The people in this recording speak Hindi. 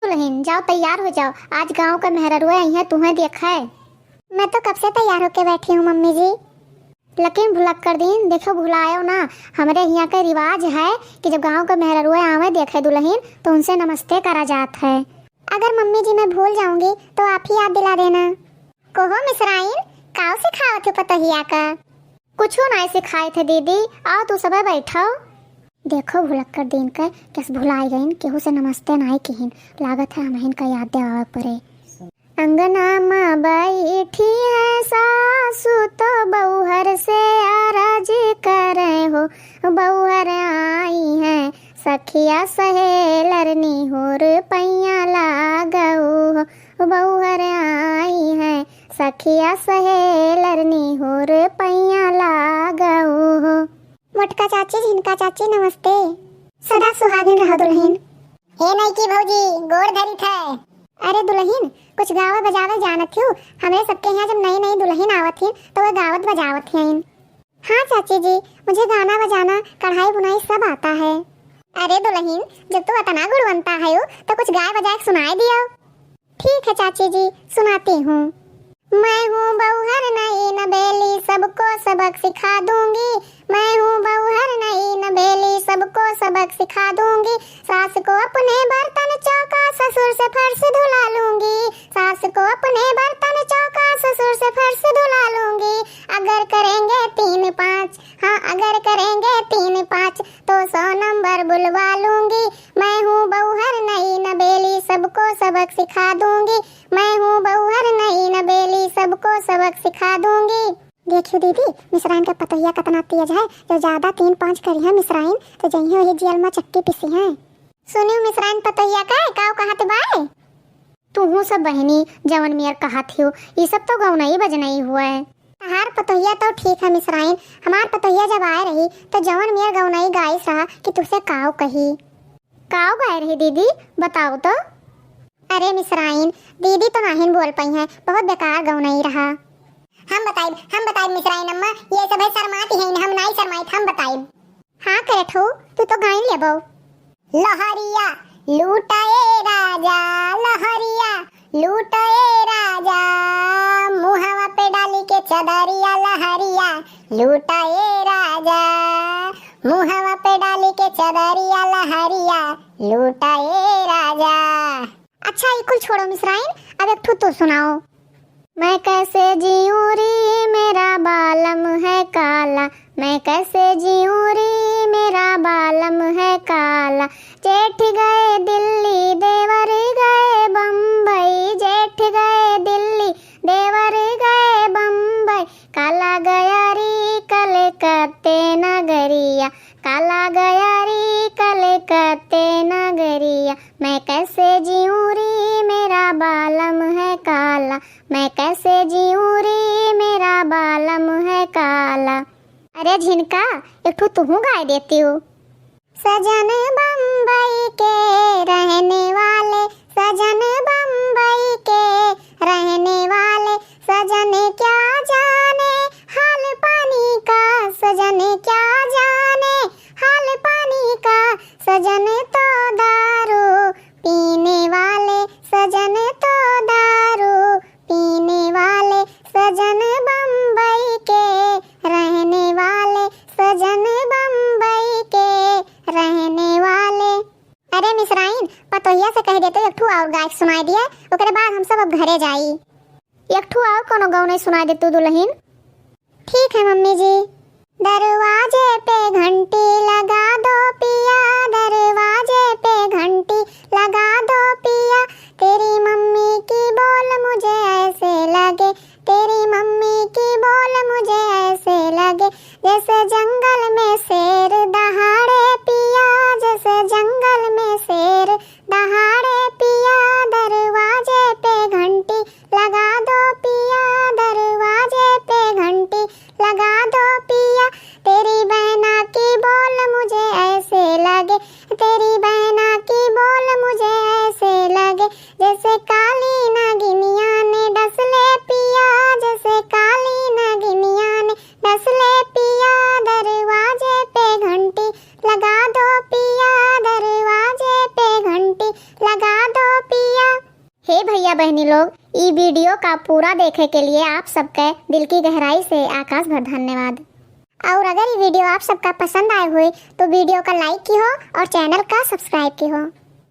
दुल्हन, जाओ तैयार हो जाओ, आज गांव का मेहरारू आई है, तुम्हें देखा है। मैं तो कब से तैयार होके बैठी हूँ मम्मी जी। लेकिन भुलक कर दीन, देखो भुलायो ना, हमारे यहाँ का रिवाज है कि जब गांव का मेहरारू आवे देखे दुल्हन तो उनसे नमस्ते करा जाता है। अगर मम्मी जी मैं भूल जाऊंगी तो आप ही याद दिला देना। कहो मिसराइन, काव सिखाओ थे पतहिया का? कुछ नहीं सिखाए थे दीदी, आओ तू सब बैठो। देखो भुलक कर दीन का कैसे भुलाई गईन, केहू से नमस्ते नहीं किहिन, लागत है हमें का याद देवा पड़े। अंगना में बैठी है सासू तो बउहर से आराज करे हो, बउहर आई है सखिया सहेलरनी होर पैया लागऊ हो, बउहर आई है सखिया सहेलरनी होर पैया लागऊ हो। मोटका चाची, झिनका चाची नमस्ते। सदा सुहागिन रहो दुल्हन। हे नहीं की भौजी, गोड़ धरी थे। अरे दुल्हन, कुछ गावत बजावे जानत हूँ, हमें सबके यहाँ जब नई नई दुल्हन आवत थी तो वह गावत बजावत थी। हाँ चाची जी, मुझे गाना बजाना कढ़ाई बुनाई सब आता है। अरे दुल्हन, जब तू इतना गुणवंता है तो कुछ गाय बजाए सुनाई दियो। ठीक है चाची जी, सुनाती हूँ। मैं हूँ बउहर नई नबेली, सबको सबक सिखा दूंगी। मैं हूँ बउहर नई नबेली, सबको सबक सिखा दूंगी। सास को अपने बर्तन चौका, ससुर से फर्श धुला लूंगी। सास को अपने बर्तन चौका, ससुर से फर्श धुला लूंगी। अगर करेंगे 3-5, हाँ अगर करेंगे 3-5 तो 100 नंबर बुलवा लूंगी। मैं हूँ बउहर नई नबेली, सबको सबक सिखा दूंगी। मैं हूँ बउहर नई नबेली, सबको सबक सिखा दूंगी। देखियो दीदी, मिसराइन का पतोहिया कितना तेज है, जो ज्यादा 3-5 करी है मिसराइन तो जही वही जेल में चट्टी पिसी है। सुनियो मिसराइन पतोहिया का काव कहत बाए? तू हूँ सब बहनी जवन मियर कहत हो, ये सब तो गौनई बजनई हुआ है। तहार पतोहिया तो ठीक है मिसराइन, हमार पतोहिया जब आए रही तो जवन मियर गौनई गाइस रहा कि तुझसे काव कही। काव गाय रही दीदी, बताओ तो। अरे मिसराइन, दीदी तो नहीं बोल पाई है, बहुत बेकार गौनई रहा। हम बताई मिसराइन अम्मा, ये सब है शर्माती है, हम नहीं शर्माई, हम बताई। हाँ करत हो, तू तो गाइन लेबो। लहरिया लूटाए राजा, लहरिया लूटाए राजा, मुहावा पे डाली के चदरिया। लहरिया लूटाए राजा, मुहावा पे डाली के चदरिया। लहरिया लूटाए राजा। अच्छा ये कुल छोड़ो मिसराइन, अब एक ठू तो सुनाओ। मैं कैसे जीऊँ री मेरा बालम है काला, मैं कैसे जीऊँ री मेरा बालम है काला। जेठ गए दिल्ली देवर गए बम्बई, जेठ गए दिल्ली देवर गए बम्बई। काला गया री कलकत्ते नगरिया, काला गया री कलकत्ते नगरिया। मैं कैसे जीऊँ री मेरा बालम है काला, मैं कैसे जीऊँ री मेरा बालम है काला। अरे झिनका, एक ठो तुहू गाय देती हो। सजन बम्बई के रहने वाले, सजन बम्बई के रहने वाले, सजन क्या जाने हाल पानी का, सजन क्या जाने हाल पानी का। सजन तो दारू पीने वाले, सजन तो दारू पीने वाले, सजन बम्बई के रहने वाले, सजन बम्बई के रहने वाले। अरे मिसराइन, पतोहिया से कह देते एक ठू और गाय सुनाई दिया, ओकरे बाद हम सब अब घरे जाई। एक ठू और कोनो गाँव नहीं सुनाई देतू दुल्हन? ठीक है मम्मी जी। दरवाजे पे घंटी लगा दो पिया, दरवाजे पे घंटी लगा दो पिया। तेरी मम्मी की बोल मुझे ऐसे लगे, तेरी मम्मी की बोल मुझे ऐसे लगे, जैसे जंगल में शेर दहाड़े पिया, जैसे जंगल में शेर दहाड़े पिया। दरवाजे पे घंटी लगा दो पिया, दरवाजे पे घंटी लगा दो पिया। तेरी बहना की बोल मुझे ऐसे लगे, तेरी बहना की बोल मुझे ऐसे लगे, जैसे काली नागिनिया ने डस ले पिया, जैसे काली नागिनिया ने डस ले पिया। दरवाजे पे घंटी लगा दो पिया, दरवाजे पे घंटी लगा दो पिया। भैया बहनी लोग, ई वीडियो का पूरा देखे के लिए आप सबके दिल की गहराई से आकाश भर धन्यवाद। और अगर ये वीडियो आप सबका पसंद आए हुए तो वीडियो का लाइक की हो और चैनल का सब्सक्राइब की हो।